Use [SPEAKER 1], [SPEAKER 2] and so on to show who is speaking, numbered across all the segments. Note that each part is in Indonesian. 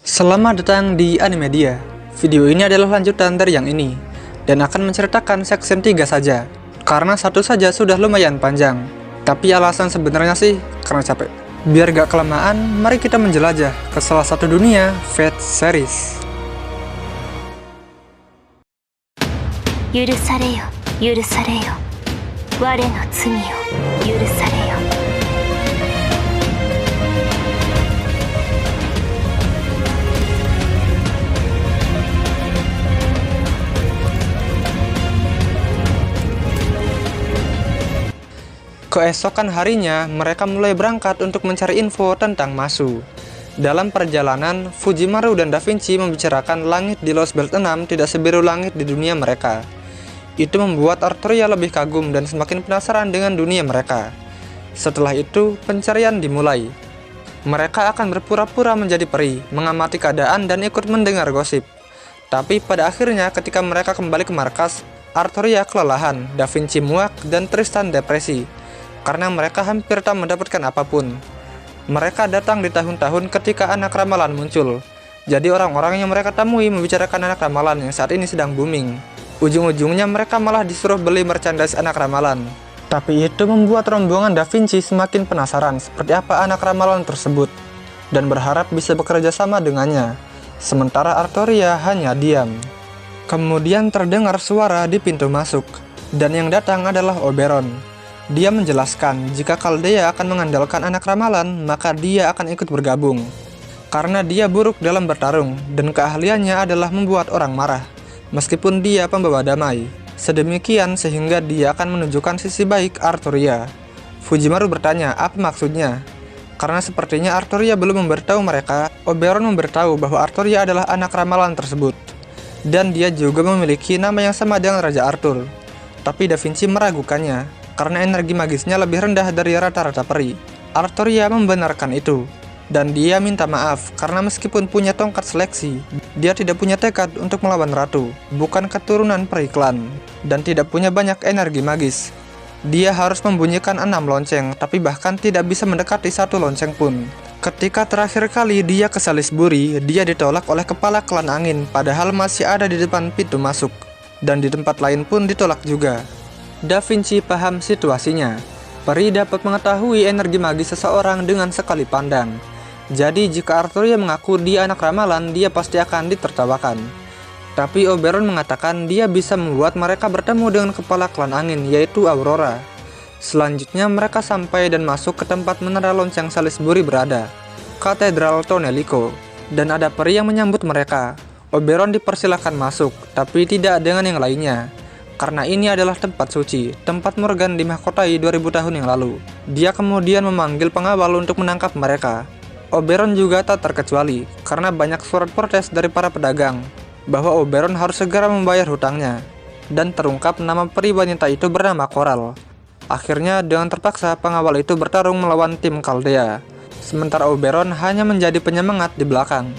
[SPEAKER 1] Selamat datang di Animedia. Video ini adalah lanjutan dari yang ini, dan akan menceritakan section 3 saja, karena satu saja sudah lumayan panjang. Tapi alasan sebenarnya sih, karena capek. Biar gak kelamaan, mari kita menjelajah ke salah satu dunia Fate series.
[SPEAKER 2] 許されよ許されよ我の罪を許されよ
[SPEAKER 1] Keesokan harinya, mereka mulai berangkat untuk mencari info tentang Masu. Dalam perjalanan, Fujimaru dan Da Vinci membicarakan langit di Lost Belt 6 tidak sebiru langit di dunia mereka. Itu membuat Arturia lebih kagum dan semakin penasaran dengan dunia mereka. Setelah itu, pencarian dimulai. Mereka akan berpura-pura menjadi peri, mengamati keadaan dan ikut mendengar gosip. Tapi pada akhirnya ketika mereka kembali ke markas, Arturia kelelahan, Da Vinci muak, dan Tristan depresi, karena mereka hampir tak mendapatkan apapun. Mereka datang di tahun-tahun ketika anak ramalan muncul. Jadi orang-orang yang mereka temui membicarakan anak ramalan yang saat ini sedang booming. Ujung-ujungnya mereka malah disuruh beli merchandise anak ramalan. Tapi itu membuat rombongan Da Vinci semakin penasaran seperti apa anak ramalan tersebut, dan berharap bisa bekerja sama dengannya. Sementara Arturia hanya diam. Kemudian terdengar suara di pintu masuk, dan yang datang adalah Oberon. Dia menjelaskan jika Chaldea akan mengandalkan anak ramalan, maka dia akan ikut bergabung. Karena dia buruk dalam bertarung, dan keahliannya adalah membuat orang marah, meskipun dia pembawa damai. Sedemikian sehingga dia akan menunjukkan sisi baik Arturia. Fujimaru bertanya apa maksudnya. Karena sepertinya Arturia belum memberitahu mereka, Oberon memberitahu bahwa Arturia adalah anak ramalan tersebut. Dan dia juga memiliki nama yang sama dengan Raja Arthur. Tapi Da Vinci meragukannya, karena energi magisnya lebih rendah dari rata-rata peri. Arturia membenarkan itu, dan dia minta maaf karena meskipun punya tongkat seleksi, dia tidak punya tekad untuk melawan ratu, bukan keturunan peri klan, dan tidak punya banyak energi magis. Dia harus membunyikan 6 lonceng, tapi bahkan tidak bisa mendekati 1 lonceng pun. Ketika terakhir kali dia ke Salisbury, dia ditolak oleh kepala klan angin, padahal masih ada di depan pintu masuk, dan di tempat lain pun ditolak juga. Da Vinci paham situasinya. Peri dapat mengetahui energi magis seseorang dengan sekali pandang. Jadi jika Arturia mengaku dia anak ramalan, dia pasti akan ditertawakan. Tapi Oberon mengatakan dia bisa membuat mereka bertemu dengan kepala klan angin, yaitu Aurora. Selanjutnya mereka sampai dan masuk ke tempat menara lonceng Salisbury berada, Katedral Tonelico, dan ada peri yang menyambut mereka. Oberon dipersilakan masuk, tapi tidak dengan yang lainnya. Karena ini adalah tempat suci, tempat Morgan dimahkotai 2000 tahun yang lalu. Dia kemudian memanggil pengawal untuk menangkap mereka. Oberon juga tak terkecuali, karena banyak surat protes dari para pedagang, bahwa Oberon harus segera membayar hutangnya. Dan terungkap nama peri wanita itu bernama Coral. Akhirnya dengan terpaksa pengawal itu bertarung melawan tim Chaldea. Sementara Oberon hanya menjadi penyemangat di belakang.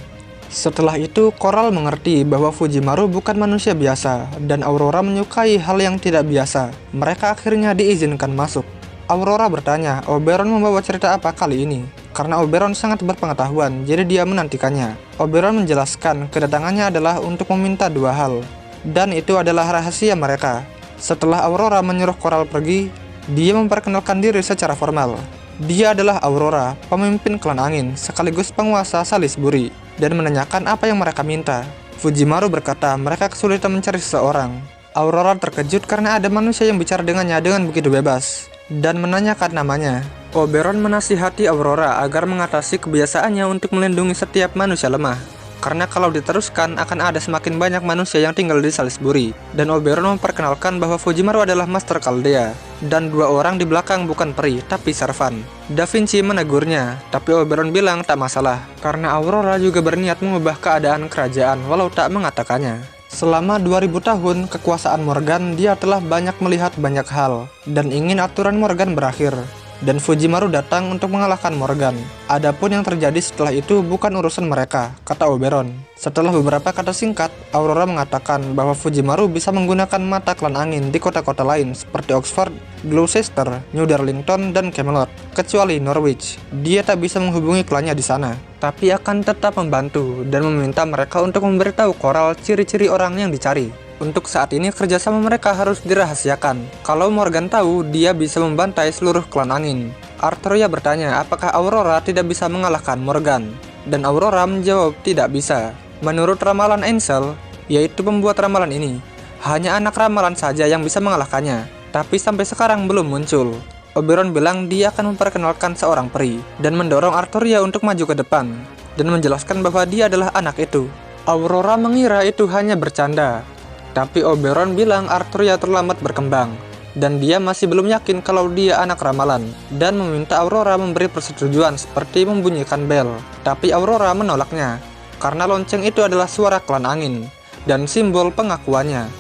[SPEAKER 1] Setelah itu, Coral mengerti bahwa Fujimaru bukan manusia biasa, dan Aurora menyukai hal yang tidak biasa. Mereka akhirnya diizinkan masuk. Aurora bertanya, Oberon membawa cerita apa kali ini? Karena Oberon sangat berpengetahuan, jadi dia menantikannya. Oberon menjelaskan kedatangannya adalah untuk meminta 2 hal, dan itu adalah rahasia mereka. Setelah Aurora menyuruh Coral pergi, dia memperkenalkan diri secara formal. Dia adalah Aurora, pemimpin klan angin, sekaligus penguasa Salisbury, dan menanyakan apa yang mereka minta. Fujimaru berkata mereka kesulitan mencari seseorang. Aurora terkejut karena ada manusia yang bicara dengannya dengan begitu bebas, dan menanyakan namanya. Oberon menasihati Aurora agar mengatasi kebiasaannya untuk melindungi setiap manusia lemah. Karena kalau diteruskan akan ada semakin banyak manusia yang tinggal di Salisbury. Dan Oberon memperkenalkan bahwa Fujimaru adalah Master Chaldea, dan 2 orang di belakang bukan peri, tapi servan. Da Vinci menegurnya, tapi Oberon bilang tak masalah, karena Aurora juga berniat mengubah keadaan kerajaan walau tak mengatakannya. Selama 2000 tahun kekuasaan Morgan, dia telah banyak melihat banyak hal, dan ingin aturan Morgan berakhir. Dan Fujimaru datang untuk mengalahkan Morgan. Adapun yang terjadi setelah itu bukan urusan mereka, kata Oberon. Setelah beberapa kata singkat, Aurora mengatakan bahwa Fujimaru bisa menggunakan mata klan angin di kota-kota lain seperti Oxford, Gloucester, New Darlington, dan Camelot, kecuali Norwich. Dia tak bisa menghubungi klannya di sana. tapi akan tetap membantu dan meminta mereka untuk memberitahu Coral ciri-ciri orang yang dicari. Untuk saat ini kerjasama mereka harus dirahasiakan. Kalau Morgan tahu, dia bisa membantai seluruh klan angin. Arturia bertanya apakah Aurora tidak bisa mengalahkan Morgan, dan Aurora menjawab tidak bisa. Menurut ramalan Ansel, yaitu pembuat ramalan ini, hanya anak ramalan saja yang bisa mengalahkannya, tapi sampai sekarang belum muncul. Oberon bilang dia akan memperkenalkan seorang peri, dan mendorong Arturia untuk maju ke depan, dan menjelaskan bahwa dia adalah anak itu. Aurora mengira itu hanya bercanda, tapi Oberon bilang Arturia terlambat berkembang, dan dia masih belum yakin kalau dia anak ramalan, dan meminta Aurora memberi persetujuan seperti membunyikan bel. Tapi Aurora menolaknya, karena lonceng itu adalah suara klan angin, dan simbol pengakuannya.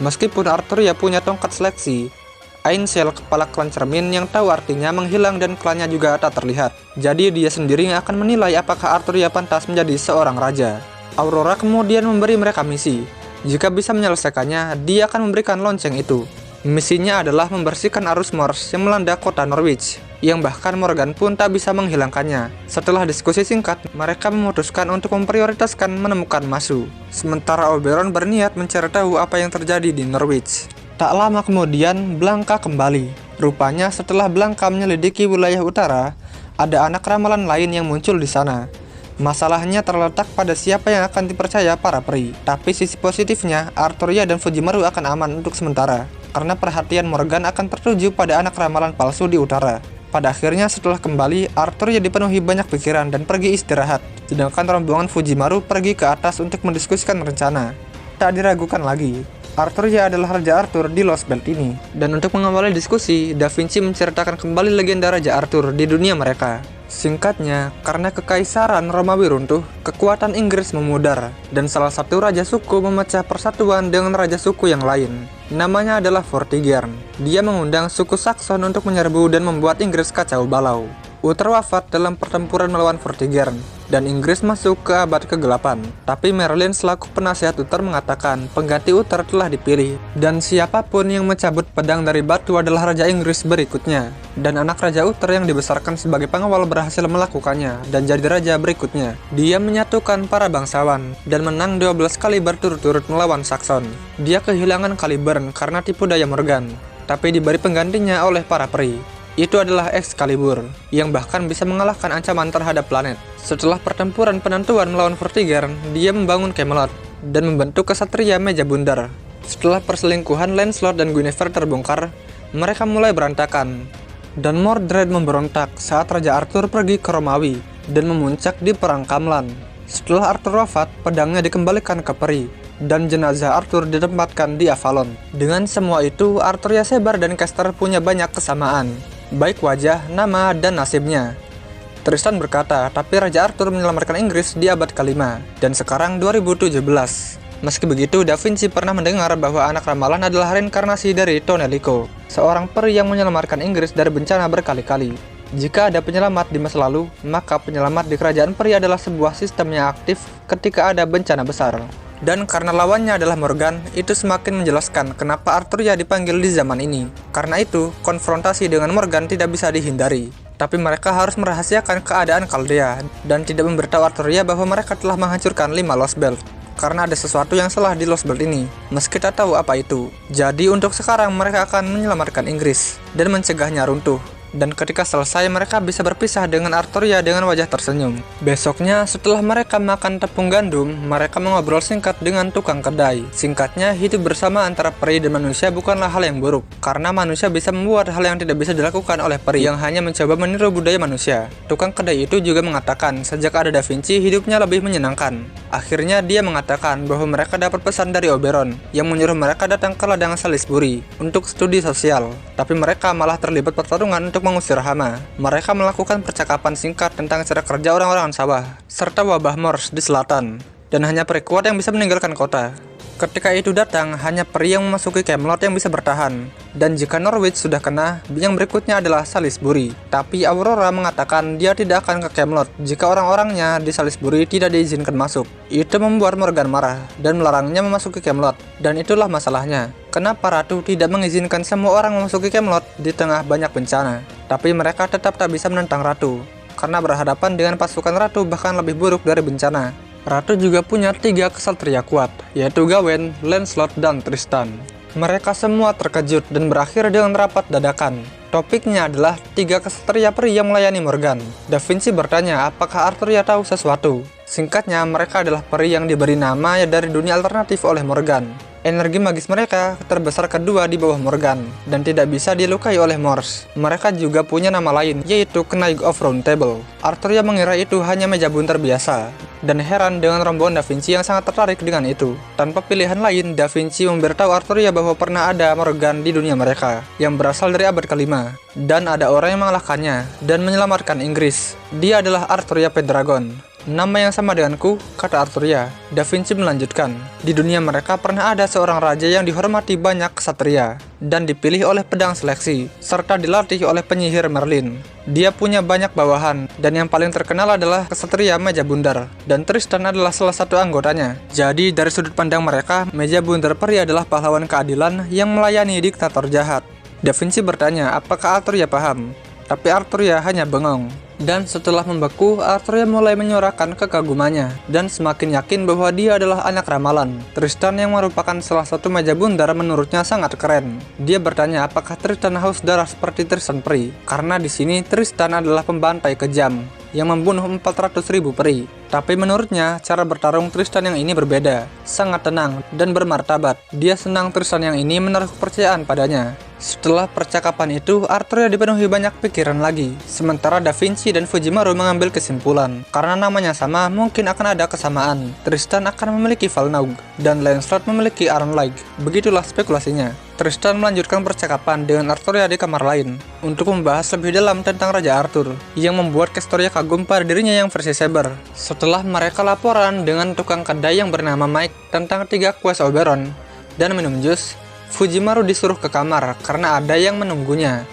[SPEAKER 1] Meskipun Arturia punya tongkat seleksi, Ainsel, kepala klan cermin yang tahu artinya menghilang dan klannya juga tak terlihat. Jadi dia sendiri yang akan menilai apakah Arturia pantas menjadi seorang raja. Aurora kemudian memberi mereka misi. Jika bisa menyelesaikannya, dia akan memberikan lonceng itu. Misinya adalah membersihkan arus Morse yang melanda kota Norwich, yang bahkan Morgan pun tak bisa menghilangkannya. Setelah diskusi singkat, mereka memutuskan untuk memprioritaskan menemukan Masu. Sementara Oberon berniat mencari tahu apa yang terjadi di Norwich. Tak lama kemudian, Blanca kembali. Rupanya setelah Blanca menyelidiki wilayah utara, ada anak ramalan lain yang muncul di sana. Masalahnya terletak pada siapa yang akan dipercaya para peri. Tapi sisi positifnya, Arturia dan Fujimaru akan aman untuk sementara, karena perhatian Morgan akan tertuju pada anak ramalan palsu di utara. Pada akhirnya setelah kembali, Arturia dipenuhi banyak pikiran dan pergi istirahat, sedangkan rombongan Fujimaru pergi ke atas untuk mendiskusikan rencana. Tak diragukan lagi, Arturia adalah Raja Arthur di Lost Belt ini. Dan untuk mengawali diskusi, Da Vinci menceritakan kembali legenda Raja Arthur di dunia mereka. Singkatnya, karena kekaisaran Romawi runtuh, kekuatan Inggris memudar, dan salah satu raja suku memecah persatuan dengan raja suku yang lain. Namanya adalah Vortigern. Dia mengundang suku Saxon untuk menyerbu dan membuat Inggris kacau balau. Uther wafat dalam pertempuran melawan Vortigern, dan Inggris masuk ke abad ke-8. Tapi Merlin selaku penasihat Uther mengatakan pengganti Uther telah dipilih, dan siapapun yang mencabut pedang dari batu adalah Raja Inggris berikutnya. Dan anak Raja Uther yang dibesarkan sebagai pengawal berhasil melakukannya, dan jadi raja berikutnya. Dia menyatukan para bangsawan, dan menang 12 kali berturut-turut melawan Saxon. Dia kehilangan Caliburn karena tipu daya Morgan, tapi diberi penggantinya oleh para peri. Itu adalah Excalibur, yang bahkan bisa mengalahkan ancaman terhadap planet. Setelah pertempuran penentuan melawan Vortigern, dia membangun Camelot dan membentuk kesatria meja bundar. Setelah perselingkuhan Lancelot dan Guinevere terbongkar, mereka mulai berantakan. Dan Mordred memberontak saat Raja Arthur pergi ke Romawi dan memuncak di Perang Camlan. Setelah Arthur wafat, pedangnya dikembalikan ke peri, dan jenazah Arthur ditempatkan di Avalon. Dengan semua itu, Arturia Sebar dan Castor punya banyak kesamaan, baik wajah, nama, dan nasibnya. Tristan berkata, tapi Raja Arthur menyelamatkan Inggris di abad ke-5, dan sekarang 2017. Meski begitu, Da Vinci pernah mendengar bahwa anak ramalan adalah reinkarnasi dari Tonelico, seorang peri yang menyelamatkan Inggris dari bencana berkali-kali. Jika ada penyelamat di masa lalu, maka penyelamat di kerajaan peri adalah sebuah sistem yang aktif ketika ada bencana besar. Dan karena lawannya adalah Morgan, itu semakin menjelaskan kenapa Arturia dipanggil di zaman ini. Karena itu, konfrontasi dengan Morgan tidak bisa dihindari. Tapi mereka harus merahasiakan keadaan Chaldea, dan tidak memberitahu Arturia bahwa mereka telah menghancurkan 5 Lost Belt. Karena ada sesuatu yang salah di Lost Belt ini, meski tak tahu apa itu. Jadi untuk sekarang mereka akan menyelamatkan Inggris, dan mencegahnya runtuh. Dan ketika selesai, mereka bisa berpisah dengan Arturia dengan wajah tersenyum. Besoknya, setelah mereka makan tepung gandum, mereka mengobrol singkat dengan tukang kedai. Singkatnya, hidup bersama antara peri dan manusia bukanlah hal yang buruk, karena manusia bisa membuat hal yang tidak bisa dilakukan oleh peri yang hanya mencoba meniru budaya manusia. Tukang kedai itu juga mengatakan, sejak ada Da Vinci, hidupnya lebih menyenangkan. Akhirnya, dia mengatakan bahwa mereka dapat pesan dari Oberon, yang menyuruh mereka datang ke ladang Salisbury untuk studi sosial. Tapi mereka malah terlibat pertarungan untuk mengusir hama. Mereka melakukan percakapan singkat tentang cara kerja orang-orang sawah, serta wabah Morse di selatan, dan hanya peri kuat yang bisa meninggalkan kota. Ketika itu datang, hanya peri yang memasuki Camelot yang bisa bertahan. Dan jika Norwich sudah kena, yang berikutnya adalah Salisbury. Tapi Aurora mengatakan dia tidak akan ke Camelot jika orang-orangnya di Salisbury tidak diizinkan masuk. Itu membuat Morgan marah dan melarangnya memasuki Camelot. Dan itulah masalahnya. Kenapa Ratu tidak mengizinkan semua orang memasuki Camelot di tengah banyak bencana? Tapi mereka tetap tak bisa menentang Ratu, karena berhadapan dengan pasukan ratu bahkan lebih buruk dari bencana. Ratu juga punya 3 ksatria kuat, yaitu Gawain, Lancelot, dan Tristan. Mereka semua terkejut dan berakhir dengan rapat dadakan. Topiknya adalah 3 ksatria peri yang melayani Morgan. Da Vinci bertanya apakah Arthurian tahu sesuatu. Singkatnya, mereka adalah peri yang diberi nama dari dunia alternatif oleh Morgan. Energi magis mereka terbesar kedua di bawah Morgan dan tidak bisa dilukai oleh Morse. Mereka juga punya nama lain, yaitu Knight of Round Table. Arthurian mengira itu hanya meja bunter biasa dan heran dengan rombongan Da Vinci yang sangat tertarik dengan itu. Tanpa pilihan lain, Da Vinci memberitahu Arthurian bahwa pernah ada Morgan di dunia mereka yang berasal dari abad ke-5 dan ada orang yang mengalahkannya dan menyelamatkan Inggris. Dia adalah Arthurian Pendragon. Nama yang sama denganku, kata Arthurian. Da Vinci melanjutkan, di dunia mereka pernah ada seorang raja yang dihormati banyak ksatria dan dipilih oleh pedang seleksi, serta dilatih oleh penyihir Merlin. Dia punya banyak bawahan, dan yang paling terkenal adalah ksatria meja bundar, dan Tristan adalah salah satu anggotanya. Jadi dari sudut pandang mereka, meja bundar peri adalah pahlawan keadilan yang melayani diktator jahat. Da Vinci bertanya apakah Arthurian paham, tapi Arthurian hanya bengong. Dan setelah membeku, Arthurian mulai menyuarakan kekagumannya dan semakin yakin bahwa dia adalah anak ramalan. Tristan yang merupakan salah satu meja bundar menurutnya sangat keren. Dia bertanya apakah Tristan haus darah seperti Tristan peri, karena di sini Tristan adalah pembantai kejam yang membunuh 400.000 peri. Tapi menurutnya, cara bertarung Tristan yang ini berbeda, sangat tenang dan bermartabat. Dia senang Tristan yang ini menaruh kepercayaan padanya. Setelah percakapan itu, Arthurian dipenuhi banyak pikiran lagi. Sementara Da Vinci dan Fujimaru mengambil kesimpulan, karena namanya sama, mungkin akan ada kesamaan. Tristan akan memiliki Valnaug, dan Lancelot memiliki Arnlaig. Begitulah spekulasinya. Tristan melanjutkan percakapan dengan Arthurian di kamar lain untuk membahas lebih dalam tentang Raja Arthur yang membuat Castoria kagum pada dirinya yang versi Saber. Setelah mereka laporan dengan tukang kedai yang bernama Mike tentang 3 quest Oberon dan minum jus, Fujimaru disuruh ke kamar karena ada yang menunggunya.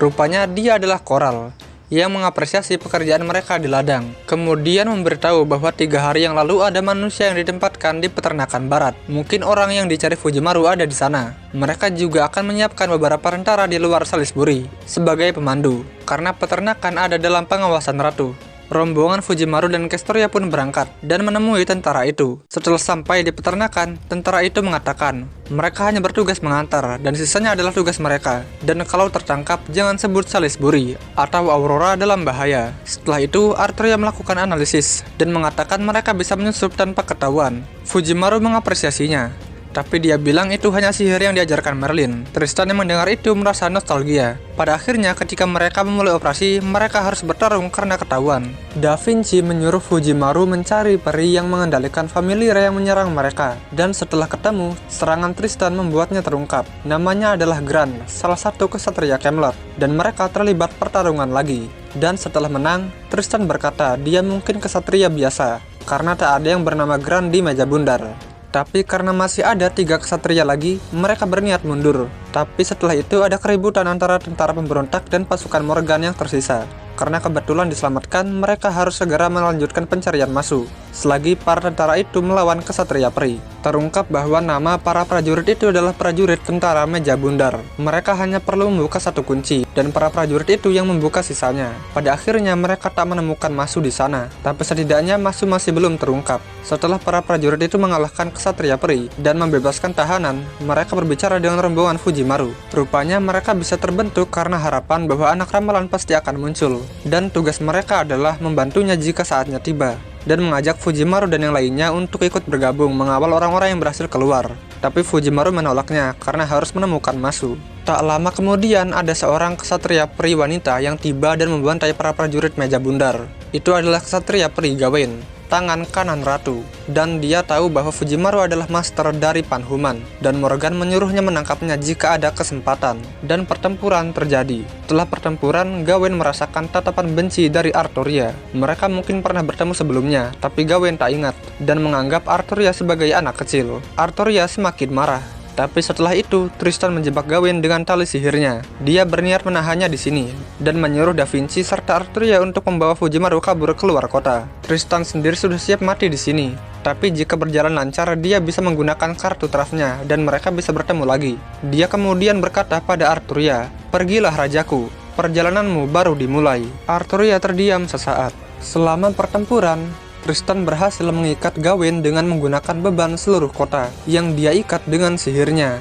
[SPEAKER 1] Rupanya dia adalah Coral yang mengapresiasi pekerjaan mereka di ladang. Kemudian memberitahu bahwa 3 hari yang lalu ada manusia yang ditempatkan di peternakan barat. Mungkin orang yang dicari Fujimaru ada di sana. Mereka juga akan menyiapkan beberapa tentara di luar Salisbury sebagai pemandu, karena peternakan ada dalam pengawasan ratu. Rombongan Fujimaru dan Castoria pun berangkat dan menemui tentara itu. Setelah sampai di peternakan, tentara itu mengatakan mereka hanya bertugas mengantar dan sisanya adalah tugas mereka. Dan kalau tertangkap, jangan sebut Salisbury atau Aurora dalam bahaya. Setelah itu, Arthurian melakukan analisis dan mengatakan mereka bisa menyusup tanpa ketahuan. Fujimaru mengapresiasinya, tapi dia bilang itu hanya sihir yang diajarkan Merlin. Tristan yang mendengar itu merasa nostalgia. Pada akhirnya ketika mereka memulai operasi, mereka harus bertarung karena ketahuan. Da Vinci menyuruh Fujimaru mencari peri yang mengendalikan familiar yang menyerang mereka. Dan setelah ketemu, serangan Tristan membuatnya terungkap. Namanya adalah Gran, salah satu ksatria Camelot. Dan mereka terlibat pertarungan lagi. Dan setelah menang, Tristan berkata dia mungkin ksatria biasa karena tak ada yang bernama Gran di meja bundar. Tapi karena masih ada 3 ksatria lagi, mereka berniat mundur. Tapi setelah itu ada keributan antara tentara pemberontak dan pasukan Morgan yang tersisa. Karena kebetulan diselamatkan, mereka harus segera melanjutkan pencarian Masu. Selagi para tentara itu melawan ksatria peri, terungkap bahwa nama para prajurit itu adalah prajurit tentara meja bundar. Mereka hanya perlu membuka satu kunci, dan para prajurit itu yang membuka sisanya. Pada akhirnya mereka tak menemukan Masu di sana, tapi setidaknya Masu masih belum terungkap. Setelah para prajurit itu mengalahkan ksatria peri dan membebaskan tahanan, mereka berbicara dengan rombongan Fujimaru. Rupanya mereka bisa terbentuk karena harapan bahwa anak ramalan pasti akan muncul. Dan tugas mereka adalah membantunya jika saatnya tiba, dan mengajak Fujimaru dan yang lainnya untuk ikut bergabung mengawal orang-orang yang berhasil keluar. Tapi Fujimaru menolaknya karena harus menemukan Masu. Tak lama kemudian ada seorang ksatria peri wanita yang tiba dan membantai para prajurit meja bundar. Itu adalah ksatria peri Gawain, tangan kanan ratu, dan dia tahu bahwa Fujimaru adalah master dari Panhuman, dan Morgan menyuruhnya menangkapnya jika ada kesempatan, dan pertempuran terjadi. Setelah pertempuran, Gawain merasakan tatapan benci dari Arthurian. Mereka mungkin pernah bertemu sebelumnya, tapi Gawain tak ingat, dan menganggap Arthurian sebagai anak kecil. Arthurian semakin marah. Tapi setelah itu, Tristan menjebak Gawain dengan tali sihirnya. Dia berniat menahannya di sini dan menyuruh Da Vinci serta Arthurian untuk membawa Fujimaru kabur keluar kota. Tristan sendiri sudah siap mati di sini. Tapi jika berjalan lancar, dia bisa menggunakan kartu trafnya dan mereka bisa bertemu lagi. Dia kemudian berkata pada Arthurian, "Pergilah rajaku, perjalananmu baru dimulai. Arturia terdiam sesaat. Selama pertempuran, Tristan berhasil mengikat Gawain dengan menggunakan beban seluruh kota yang dia ikat dengan sihirnya.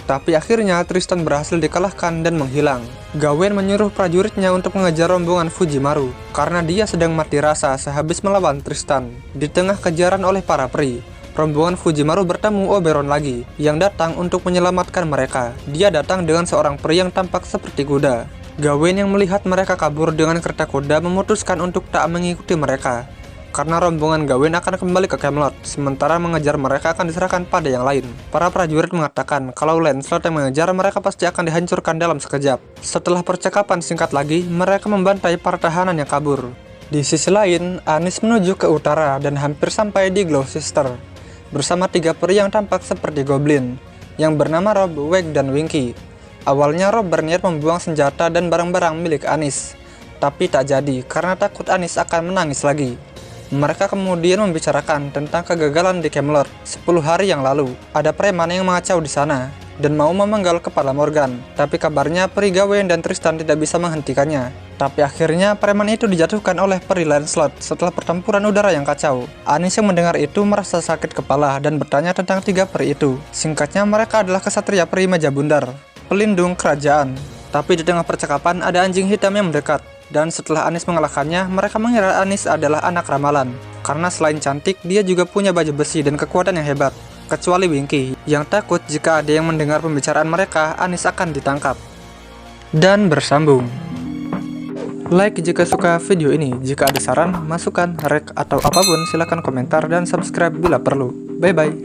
[SPEAKER 1] Tapi akhirnya Tristan berhasil dikalahkan dan menghilang. Gawain menyuruh prajuritnya untuk mengejar rombongan Fujimaru karena dia sedang mati rasa sehabis melawan Tristan. Di tengah kejaran oleh para peri, rombongan Fujimaru bertemu Oberon lagi yang datang untuk menyelamatkan mereka. Dia datang dengan seorang peri yang tampak seperti kuda. Gawain yang melihat mereka kabur dengan kereta kuda memutuskan untuk tak mengikuti mereka karena rombongan Gawain akan kembali ke Camelot, sementara mengejar mereka akan diserahkan pada yang lain. Para prajurit mengatakan kalau Lancelot yang mengejar mereka pasti akan dihancurkan dalam sekejap. Setelah percakapan singkat lagi, mereka membantai para tahanan yang kabur. Di sisi lain, Anis menuju ke utara dan hampir sampai di Gloucester bersama 3 peri yang tampak seperti goblin yang bernama Rob, Weg, dan Winky. Awalnya Rob berniat membuang senjata dan barang-barang milik Anis, tapi tak jadi karena takut Anis akan menangis lagi. Mereka kemudian membicarakan tentang kegagalan di Camelot 10 hari yang lalu. Ada preman yang mengacau di sana dan mau memenggal kepala Morgan, tapi kabarnya peri Gawain dan Tristan tidak bisa menghentikannya. Tapi akhirnya preman itu dijatuhkan oleh peri Lancelot setelah pertempuran udara yang kacau. Anis yang mendengar itu merasa sakit kepala dan bertanya tentang 3 peri itu. Singkatnya, mereka adalah kesatria peri meja bundar, pelindung kerajaan. Tapi di tengah percakapan ada anjing hitam yang mendekat. Dan setelah Anis mengalahkannya, mereka mengira Anis adalah anak ramalan. Karena selain cantik, dia juga punya baju besi dan kekuatan yang hebat. Kecuali Winky, yang takut jika ada yang mendengar pembicaraan mereka, Anis akan ditangkap. Dan bersambung. Like jika suka video ini. Jika ada saran, masukan, rek, atau apapun, silahkan komentar dan subscribe bila perlu. Bye-bye.